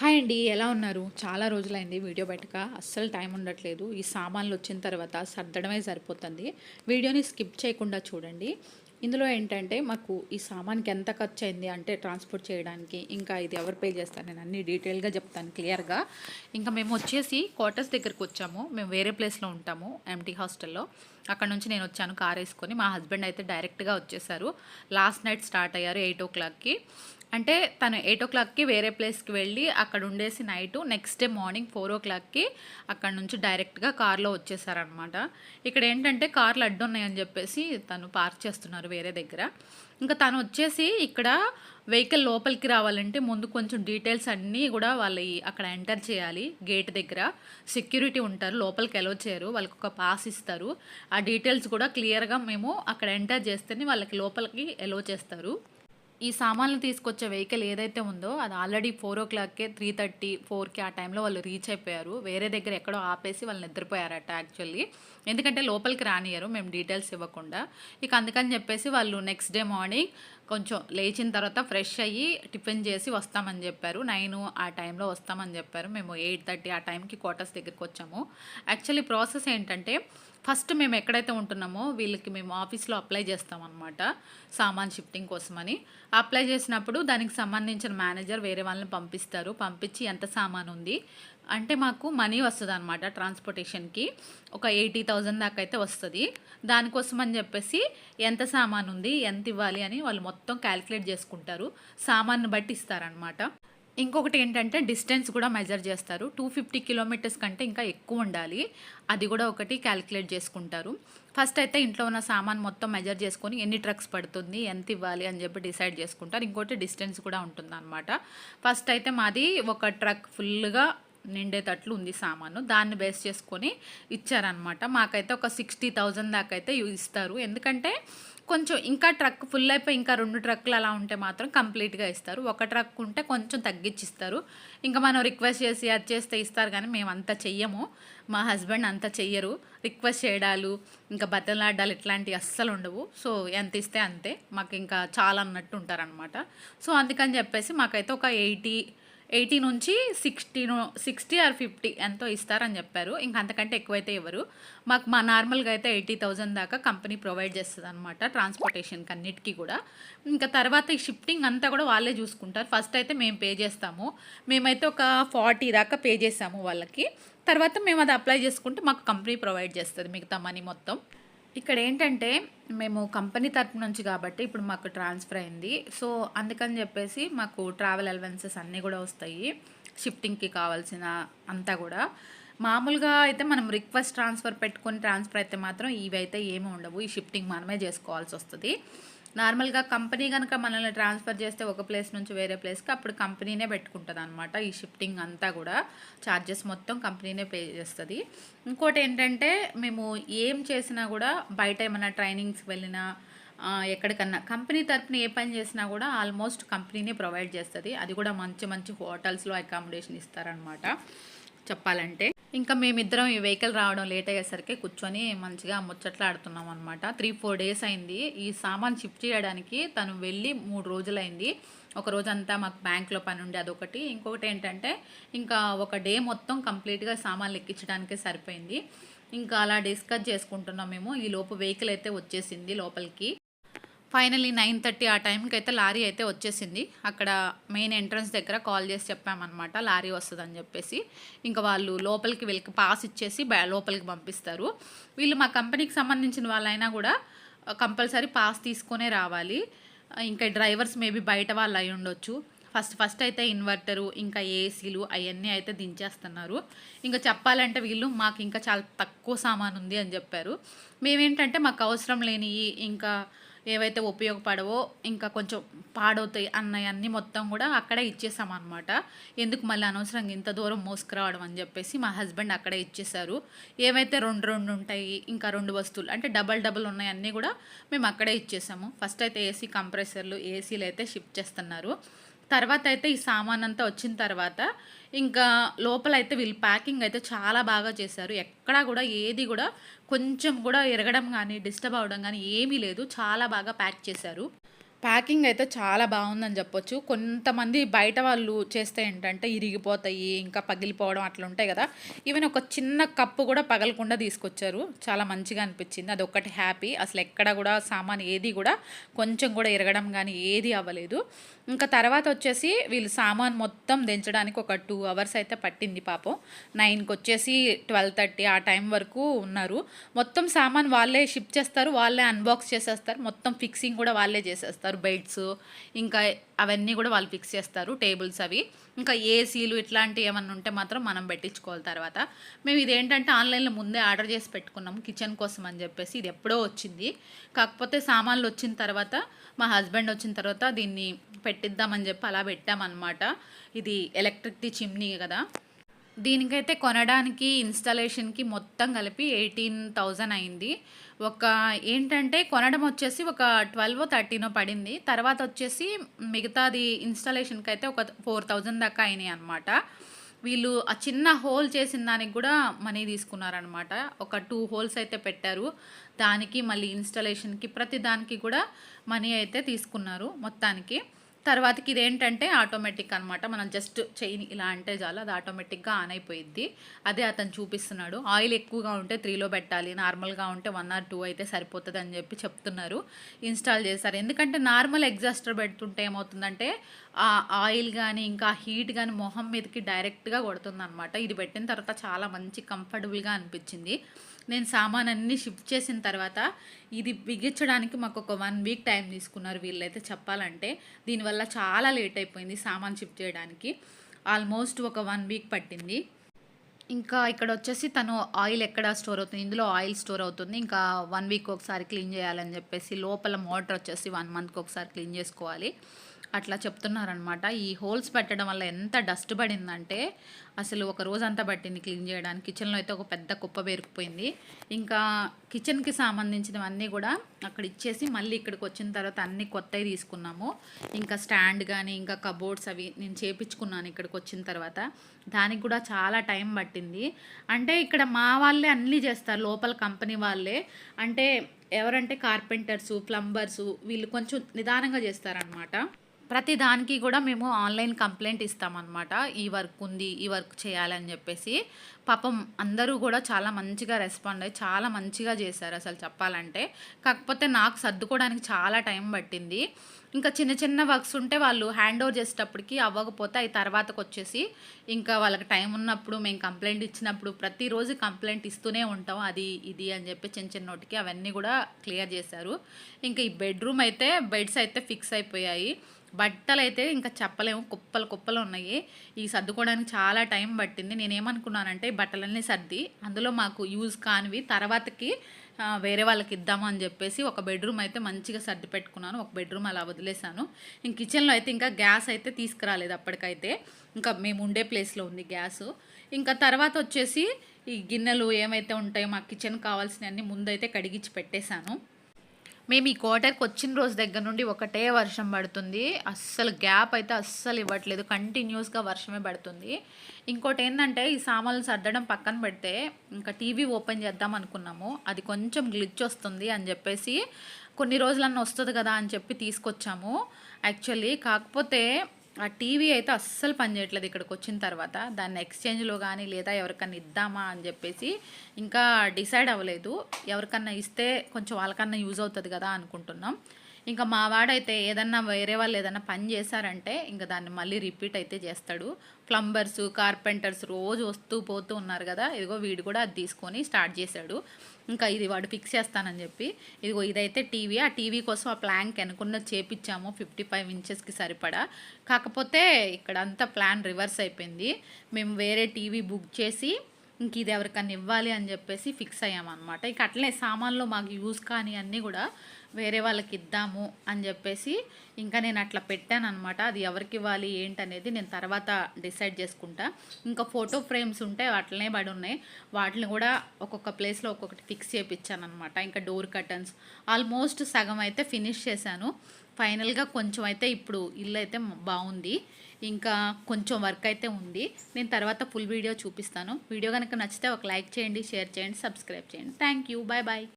Hi అండి. ఎలా ఉన్నారు? చాలా రోజులైంది వీడియో పెట్టక. అస్సలు టైం ఉండట్లేదు. ఈ సామాన్లు వచ్చిన తర్వాత సర్దడమే సరిపోతుంది. వీడియోని స్కిప్ చేయకుండా చూడండి. ఇందులో ఏంటంటే మాకు ఈ సామాన్‌కి ఎంత ఖర్చయింది అంటే ట్రాన్స్‌పోర్ట్ చేయడానికి, ఇంకా ఇది ఎవరు పే చేస్తారు నేను అన్నీ డీటెయిల్‌గా చెప్తాను క్లియర్‌గా. ఇంకా మేము వచ్చేసి క్వార్టర్స్ దగ్గరకొచ్చాము. మేము వేరే ప్లేస్‌లో ఉంటాము ఎంటీ హాస్టల్‌లో. అక్కడ నుంచి నేనొచ్చాను కారేసుకొని. మా హస్బెండ్ అయితే డైరెక్ట్‌గా వచ్చేసారు. లాస్ట్ నైట్ స్టార్ట్ అయ్యారు 8:00కి. అంటే తను 8:00కి వేరే ప్లేస్‌కి వెళ్ళి అక్కడ ఉండేసి నైటు నెక్స్ట్ డే మార్నింగ్ 4:00కి అక్కడ నుంచి డైరెక్ట్‌గా కార్‌లో వచ్చేసారనమాట. ఇక్కడ ఏంటంటే కార్లు అడ్డున్నాయని చెప్పేసి తను పార్క్ చేస్తున్నారు వేరే దగ్గర. ఇంకా తను వచ్చేసి ఇక్కడ వెహికల్ లోపలికి రావాలంటే ముందు కొంచెం డీటెయిల్స్ అన్నీ కూడా వాళ్ళయి అక్కడ ఎంటర్ చేయాలి గేట్ దగ్గర. సెక్యూరిటీ ఉంటారు. లోపలికి అలో చేయరు. వాళ్ళకొక పాస్ ఇస్తారు. ఆ డీటెయిల్స్ కూడా క్లియర్‌గా మేము అక్కడ ఎంటర్ చేస్తేనే వాళ్ళకి లోపలికి అలో చేస్తారు. ఈ సామాన్లు తీసుకొచ్చే వెహికల్ ఏదైతే ఉందో అది ఆల్రెడీ 4:00కే 3:30, 4కి ఆ టైంలో వాళ్ళు రీచ్ అయిపోయారు. వేరే దగ్గర ఎక్కడో ఆపేసి వాళ్ళు నిద్రపోయారట యాక్చువల్లీ. ఎందుకంటే లోపలికి రానియ్యరు మేము డీటెయిల్స్ ఇవ్వకుండా. ఇక అందుకని చెప్పేసి వాళ్ళు నెక్స్ట్ డే మార్నింగ్ కొంచెం లేచిన తర్వాత ఫ్రెష్ అయ్యి టిఫిన్ చేసి వస్తామని చెప్పారు. 9 ఆ టైంలో వస్తామని చెప్పారు. మేము 8:30 ఆ టైంకి క్వార్టర్స్ దగ్గరికి వచ్చాము. యాక్చువల్లీ ప్రాసెస్ ఏంటంటే ఫస్ట్ మేము ఎక్కడైతే ఉంటున్నామో వీళ్ళకి మేము ఆఫీస్లో అప్లై చేస్తామన్నమాట సామాన్ షిఫ్టింగ్ కోసమని. అప్లై చేసినప్పుడు దానికి సంబంధించిన మేనేజర్ వేరే వాళ్ళని పంపిస్తారు. పంపించి ఎంత సామాన్ ఉంది అంటే మాకు మనీ వస్తుందన్నమాట ట్రాన్స్పోర్టేషన్‌కి. ఒక 80,000 దాకా అయితే వస్తది. దానికోసం అని చెప్పేసి ఎంత సామాన్ ఉంది, ఎంత ఇవ్వాలి అని వాళ్ళు మొత్తం క్యాలిక్యులేట్ చేసుకుంటారు. సామాన్‌ని బట్టి ఇస్తారనమాట. ఇంకొకటి ఏంటంటే డిస్టెన్స్ కూడా మెజర్ చేస్తారు. 250 కిలోమీటర్స్ కంటే ఇంకా ఎక్కువ ఉండాలి. అది కూడా ఒకటి క్యాలిక్యులేట్ చేసుకుంటారు. ఫస్ట్ అయితే ఇంట్లో ఉన్న సామాన్ మొత్తం మెజర్ చేసుకొని ఎన్ని ట్రక్స్ పడుతుంది, ఎంత ఇవ్వాలి అని చెప్పి డిసైడ్ చేసుకుంటారు. ఇంకోటి డిస్టెన్స్ కూడా ఉంటుందన్నమాట. ఫస్ట్ అయితే మాది ఒక ట్రక్ ఫుల్‌గా నిండేటట్లు ఉంది సామాను. దాన్ని బేస్ చేసుకొని ఇచ్చారనమాట. మాకైతే ఒక 60,000 దాకా అయితే ఇస్తారు. ఎందుకంటే కొంచెం ఇంకా ట్రక్ ఫుల్ అయిపోయి ఇంకా 2 ట్రక్కులు అలా ఉంటే మాత్రం కంప్లీట్‌గా ఇస్తారు. ఒక ట్రక్ ఉంటే కొంచెం తగ్గించిస్తారు. ఇంకా మనం రిక్వెస్ట్ చేసి అది చేస్తే ఇస్తారు కానీ మేమంత చెయ్యము. మా హస్బెండ్ అంత చెయ్యరు. రిక్వెస్ట్ చేయడాలు, ఇంకా బతిమలాడాలు ఇట్లాంటివి అస్సలు ఉండవు. సో ఎంత ఇస్తే అంతే. మాకు ఇంకా చాలా అన్నట్టు ఉంటారనమాట. సో అందుకని చెప్పేసి మాకైతే ఒక 80 నుంచి 60 ఆర్ 50 ఎంతో ఇస్తారని చెప్పారు. ఇంక అంతకంటే ఎక్కువైతే ఇవ్వరు. మాకు నార్మల్‌గా అయితే 80,000 దాకా కంపెనీ ప్రొవైడ్ చేస్తదనమాట ట్రాన్స్‌పోర్టేషన్‌కి అన్నిటికి కూడా. ఇంకా తర్వాత ఈ షిఫ్టింగ్ అంతా కూడా వాళ్ళే చూసుకుంటారు. ఫస్ట్ అయితే మేము పే చేస్తాము. మేమైతే ఒక 40 దాకా పే చేసాము వాళ్ళకి. తర్వాత మేము అది అప్లై చేసుకుంటే మాకు కంపెనీ ప్రొవైడ్ చేస్తది మిగతా మనీ మొత్తం. ఇక్కడేంటంటే, మేము కంపెనీ తరపు నుంచి గాబట్టి, ఇప్పుడు మాకు ట్రాన్స్‌ఫర్ అయింది. సో, అందుకని జెప్పేసి మాకు ట్రావెల్ అలవెన్సెస్ అన్నీ గూడా వస్తాయి. షిఫ్టింగ్‌కి కావాల్సిన అంతా గూడా. మామూలుగా అయితే మనం రిక్వెస్ట్ ట్రాన్స్‌ఫర్ పెట్టుకొని ట్రాన్స్‌ఫర్ అయితే మాత్రం ఇవైతే ఏమి ఉండవు. ఈ షిఫ్టింగ్ మనమే జేసుకోవాల్సొస్తది. నార్మల్‌గా కంపెనీ గనక మనల్ని ట్రాన్స్‌ఫర్ చేస్తే ఒక ప్లేస్ నుంచి వేరే ప్లేస్‌కి అప్పుడు కంపెనీనే పెట్టుకుంటదనమాట. ఈ షిఫ్టింగ్ అంతా గూడా చార్జెస్ మొత్తం కంపెనీనే పే చేస్తది. ఇంకోటేంటంటే మేము ఏం చేసినా గూడా బయట ఏమన్నా ట్రైనింగ్స్‌కి వెళ్ళినా ఎక్కడికన్నా కంపెనీ తరపున ఏ పని చేసినా గూడా ఆల్మోస్ట్ కంపెనీనే ప్రొవైడ్ చేస్తది. అది కూడా మంచి మంచి హోటల్స్‌లో అకామిడేషన్ ఇస్తారనమాట చెప్పాలంటే. ఇంకా మేమిద్దరం ఈ వెహికల్ రావడం లేట్ అయ్యేసరికి కూర్చొని మంచిగా ముచ్చట్లాడుతున్నాం అనమాట. 3, 4 డేస్ అయింది. ఈ సామాన్ షిఫ్ట్ చేయడానికి తను వెళ్ళి 3 రోజులైంది. ఒక రోజంతా మాకు బ్యాంక్‌లో పనుండి అదొకటి. ఇంకొకటేంటంటే ఇంకా ఒక డే మొత్తం కంప్లీట్‌గా సామాన్లు ఎక్కించడానికే సరిపోయింది. ఇంకా అలా డిస్కస్ చేసుకుంటున్నాం మేము. ఈలోపు వెహికల్ అయితే వచ్చేసింది లోపలికి. ఫైనల్లీ 9:30 ఆ టైంకి అయితే లారీ అయితే వచ్చేసింది. అక్కడ మెయిన్ ఎంట్రన్స్ దగ్గర కాల్ చేసి చెప్పామన్నమాట లారీ వస్తుందని చెప్పేసి. ఇంకా వాళ్ళు లోపలికి వీళ్ళకి పాస్ ఇచ్చేసి లోపలికి పంపిస్తారు. వీళ్ళు మా కంపెనీకి సంబంధించిన వాళ్ళైనా కూడా కంపల్సరీ పాస్ తీసుకొనే రావాలి. ఇంకా డ్రైవర్స్ మేబీ బయట వాళ్ళు అయి ఉండొచ్చు. ఫస్ట్ అయితే ఇన్వర్టరు ఇంకా ఏసీలు అవన్నీ అయితే దించేస్తున్నారు. ఇంకా చెప్పాలంటే వీళ్ళు మాకు ఇంకా చాలా తక్కువ సామాను ఉంది అని చెప్పారు. మేమేంటంటే మాకు అవసరం లేనివి ఇంకా ఏవైతే ఉపయోగపడవో ఇంకా కొంచెం పాడవుతాయి అన్నయన్నీ మొత్తం కూడా అక్కడే ఇచ్చేసామన్నమాట. ఎందుకు మళ్ళీ అనవసరంగా ఇంత దూరం మోసుకురావడం అని చెప్పేసి మా హస్బెండ్ అక్కడే ఇచ్చేశారు. ఏవైతే 2 ఉంటాయి ఇంకా 2 వస్తువులు అంటే డబల్ ఉన్నాయి అన్నీ కూడా మేము అక్కడే ఇచ్చేసాము. ఫస్ట్ అయితే ఏసీ కంప్రెసర్లు ఏసీలు అయితే షిఫ్ట్ చేస్తున్నారు. తర్వాత అయితే ఈ సామాన్ అంతా వచ్చిన తర్వాత ఇంకా లోపలైతే వీళ్ళు ప్యాకింగ్ అయితే చాలా బాగా చేశారు. ఎక్కడా కూడా ఏది కూడా కొంచెం కూడా ఇరగడం కానీ డిస్టర్బ్ అవ్వడం కానీ ఏమీ లేదు. చాలా బాగా ప్యాక్ చేశారు. ప్యాకింగ్ అయితే చాలా బాగుందని చెప్పొచ్చు. కొంతమంది బయట వాళ్ళు చేస్తే ఏంటంటే ఇరిగిపోతాయి, ఇంకా పగిలిపోవడం అట్లా ఉంటాయి కదా. ఈవెన్ ఒక చిన్న కప్పు కూడా పగలకుండా తీసుకొచ్చారు. చాలా మంచిగా అనిపించింది. అదొక్కటి హ్యాపీ. అసలు ఎక్కడ కూడా సామాన్ ఏది కూడా కొంచెం కూడా ఇరగడం కానీ ఏది అవ్వలేదు. ఇంకా తర్వాత వచ్చేసి వీళ్ళు సామాన్ మొత్తం దించడానికి ఒక 2 అవర్స్ అయితే పట్టింది పాపం. 9కి వచ్చేసి 12:30 ఆ టైం వరకు ఉన్నారు. మొత్తం సామాన్ వాళ్ళే షిప్ చేస్తారు, వాళ్ళే అన్బాక్స్ చేసేస్తారు, మొత్తం ఫిక్సింగ్ కూడా వాళ్ళే చేసేస్తారు. బెడ్స్ ఇంకా అవన్నీ కూడా వాళ్ళు ఫిక్స్ చేస్తారు, టేబుల్స్ అవి. ఇంకా ఏసీలు ఇట్లాంటివి ఏమన్నా ఉంటే మాత్రం మనం పెట్టించుకోవాలి తర్వాత. మేము ఇదేంటంటే ఆన్లైన్లో ముందే ఆర్డర్ చేసి పెట్టుకున్నాము కిచెన్ కోసం అని చెప్పేసి. ఇది ఎప్పుడో వచ్చింది. కాకపోతే సామాన్లు వచ్చిన తర్వాత మా హస్బెండ్ వచ్చిన తర్వాత దీన్ని పెట్టిద్దామని చెప్పి అలా పెట్టామన్నమాట. ఇది ఎలక్ట్రిక్ది చిమ్నీ కదా. దీనికైతే కొనడానికి ఇన్స్టాలేషన్కి మొత్తం కలిపి 18,000 అయింది. ఒక ఏంటంటే కొనడం వచ్చేసి ఒక 12-13 పడింది. తర్వాత వచ్చేసి మిగతాది ఇన్స్టాలేషన్కి అయితే ఒక 4,000 దాకా అయినాయి అనమాట. వీళ్ళు ఆ చిన్న హోల్ చేసిన దానికి కూడా మనీ తీసుకున్నారనమాట. ఒక 2 హోల్స్ అయితే పెట్టారు. దానికి మళ్ళీ ఇన్స్టాలేషన్కి ప్రతి దానికి కూడా మనీ అయితే తీసుకున్నారు మొత్తానికి. తర్వాతకి ఇదేంటంటే ఆటోమేటిక్ అనమాట. మనం జస్ట్ చెయ్యి ఇలా అంటే చాలు, అది ఆటోమేటిక్గా ఆన్ అయిపోయిద్ది. అదే అతను చూపిస్తున్నాడు. ఆయిల్ ఎక్కువగా ఉంటే 3లో పెట్టాలి, నార్మల్గా ఉంటే 1 or 2 అయితే సరిపోతుంది అని చెప్పి చెప్తున్నారు. ఇన్స్టాల్ చేశారు. ఎందుకంటే నార్మల్ ఎగ్జాస్టర్ పెడుతుంటే ఏమవుతుందంటే ఆ ఆయిల్ కానీ ఇంకా హీట్ కానీ మొహం మీదకి డైరెక్ట్గా కొడుతుంది అనమాట. ఇది పెట్టిన తర్వాత చాలా మంచి కంఫర్టబుల్గా అనిపించింది. నేను సామాన్ అన్నీ షిఫ్ట్ చేసిన తర్వాత ఇది బిగించడానికి మాకు ఒక 1 వీక్ టైం తీసుకున్నారు వీళ్ళైతే చెప్పాలంటే. దీనివల్ల చాలా లేట్ అయిపోయింది సామాన్ షిఫ్ట్ చేయడానికి. ఆల్మోస్ట్ ఒక 1 వీక్ పట్టింది. ఇంకా ఇక్కడ వచ్చేసి తను ఆయిల్ ఎక్కడ స్టోర్ అవుతుంది, ఇందులో ఆయిల్ స్టోర్ అవుతుంది. ఇంకా 1 వీక్ ఒకసారి క్లీన్ చేయాలని చెప్పేసి, లోపల మోటార్ వచ్చేసి 1 మంత్కి ఒకసారి క్లీన్ చేసుకోవాలి అట్లా చెప్తున్నారనమాట. ఈ హోల్స్ పెట్టడం వల్ల ఎంత డస్ట్ పడిందంటే అసలు ఒక రోజంతా పట్టింది క్లీన్ చేయడానికి. కిచెన్లో అయితే ఒక పెద్ద కుప్ప పేరుకుపోయింది. ఇంకా కిచెన్కి సంబంధించినవన్నీ కూడా అక్కడ ఇచ్చేసి మళ్ళీ ఇక్కడికి వచ్చిన తర్వాత అన్నీ కొత్తవి తీసుకున్నాము. ఇంకా స్టాండ్ కానీ ఇంకా కబోర్డ్స్ అవి నేను చేపించుకున్నాను ఇక్కడికి వచ్చిన తర్వాత. దానికి కూడా చాలా టైం పట్టింది. అంటే ఇక్కడ మా వాళ్ళే అన్నీ చేస్తారు, లోపల కంపెనీ వాళ్ళే. అంటే ఎవరంటే కార్పెంటర్సు, ప్లంబర్సు వీళ్ళు కొంచెం నిదానంగా చేస్తారనమాట. ప్రతి దానికి కూడా మేము ఆన్లైన్ కంప్లైంట్ ఇస్తామన్నమాట. ఈ వర్క్ ఉంది, ఈ వర్క్ చేయాలని చెప్పేసి. పాపం అందరూ కూడా చాలా మంచిగా రెస్పాండ్ అయ్యి చాలా మంచిగా చేశారు అసలు చెప్పాలంటే. కాకపోతే నాకు సర్దుకోవడానికి చాలా టైం పట్టింది. ఇంకా చిన్న చిన్న వర్క్స్ ఉంటే వాళ్ళు హ్యాండ్ ఓవర్ చేసేటప్పటికి అవ్వకపోతే అవి తర్వాతకు వచ్చేసి ఇంకా వాళ్ళకి టైం ఉన్నప్పుడు మేము కంప్లైంట్ ఇచ్చినప్పుడు ప్రతిరోజు కంప్లైంట్ ఇస్తూనే ఉంటాం, అది ఇది అని చెప్పి చిన్న చిన్నోటికి అవన్నీ కూడా క్లియర్ చేశారు. ఇంకా ఈ బెడ్రూమ్ అయితే బెడ్స్ అయితే ఫిక్స్ అయిపోయాయి. బట్టలు అయితే ఇంకా చెప్పలేము, కుప్పలు కుప్పలు ఉన్నాయి. ఈ సర్దుకోవడానికి చాలా టైం పట్టింది. నేనేమనుకున్నానంటే బట్టలన్నీ సర్ది అందులో మాకు యూజ్ కానివి తర్వాతకి వేరే వాళ్ళకి ఇద్దాము అని చెప్పేసి ఒక బెడ్రూమ్ అయితే మంచిగా సర్ది పెట్టుకున్నాను. ఒక బెడ్రూమ్ అలా వదిలేసాను. ఇంక కిచెన్లో అయితే ఇంకా గ్యాస్ అయితే తీసుకురాలేదు అప్పటికైతే. ఇంకా మేము ఉండే ప్లేస్లో ఉంది గ్యాసు. ఇంకా తర్వాత వచ్చేసి ఈ గిన్నెలు ఏమైతే ఉంటాయో మాకు కిచెన్ కావాల్సినవన్నీ ముందైతే కడిగించి పెట్టేశాను. మేము ఈ క్వార్టర్కి వచ్చిన రోజు దగ్గర నుండి ఒకటే వర్షం పడుతుంది. అస్సలు గ్యాప్ అయితే అస్సలు ఇవ్వట్లేదు, కంటిన్యూస్గా వర్షమే పడుతుంది. ఇంకోటి ఏంటంటే ఈ సామాన్లు సర్దడం పక్కన పెడితే ఇంకా టీవీ ఓపెన్ చేద్దాం అనుకున్నాము. అది కొంచెం గ్లిచ్ వస్తుంది అని చెప్పేసి కొన్ని రోజులన్నా వస్తుంది కదా అని చెప్పి తీసుకొచ్చాము యాక్చువల్లీ. కాకపోతే ఆ టీవీ అయితే అస్సలు పనిచేయట్లేదు ఇక్కడికి వచ్చిన తర్వాత. దాన్ని ఎక్స్చేంజ్లో కానీ లేదా ఎవరికన్నా ఇద్దామా అని చెప్పేసి ఇంకా డిసైడ్ అవ్వలేదు. ఎవరికన్నా ఇస్తే కొంచెం వాళ్ళకన్నా యూజ్ అవుతుంది కదా అనుకుంటున్నాం. ఇంకా మా వాడైతే ఏదన్నా వేరే వాళ్ళు ఏదన్నా పని చేశారంటే ఇంకా దాన్ని మళ్ళీ రిపీట్ అయితే చేస్తాడు. ప్లంబర్స్, కార్పెంటర్స్ రోజు వస్తూ పోతూ ఉన్నారు కదా, ఇదిగో వీడు కూడా అది తీసుకొని స్టార్ట్ చేశాడు. ఇంకా ఇది వాడు ఫిక్స్ చేస్తానని చెప్పి ఇదిగో ఇదైతే టీవీ. ఆ టీవీ కోసం ఆ ప్లాంక్ వెనుకున్న చేపించాము 55 ఇంచెస్కి సరిపడా. కాకపోతే ఇక్కడ అంతా ప్లాన్ రివర్స్ అయిపోయింది. మేము వేరే టీవీ బుక్ చేసి ఇంక ఇది ఎవరికన్నా ఇవ్వాలి అని చెప్పేసి ఫిక్స్ అయ్యామన్నమాట. ఇక అట్లనే సామాన్లు మాకు యూజ్ కానీ అన్నీ కూడా వేరే వాళ్ళకి ఇద్దాము అని చెప్పేసి ఇంకా నేను అట్లా పెట్టాను అనమాట. అది ఎవరికి ఇవ్వాలి ఏంటనేది నేను తర్వాత డిసైడ్ చేసుకుంటా. ఇంకా ఫోటో ఫ్రేమ్స్ ఉంటే అట్లనే పడి ఉన్నాయి, వాటిని కూడా ఒక్కొక్క ప్లేస్లో ఒక్కొక్కటి ఫిక్స్ చేయించాను అనమాట. ఇంకా డోర్ కర్టన్స్ ఆల్మోస్ట్ సగం అయితే ఫినిష్ చేశాను. ఫైనల్గా కొంచెం అయితే ఇప్పుడు ఇల్లు అయితే బాగుంది. ఇంకా కొంచెం వర్క్ అయితే ఉంది. నేను తర్వాత ఫుల్ వీడియో చూపిస్తాను. వీడియో కనుక నచ్చితే ఒక లైక్ చేయండి, షేర్ చేయండి, సబ్స్క్రైబ్ చేయండి. Thank you, bye bye.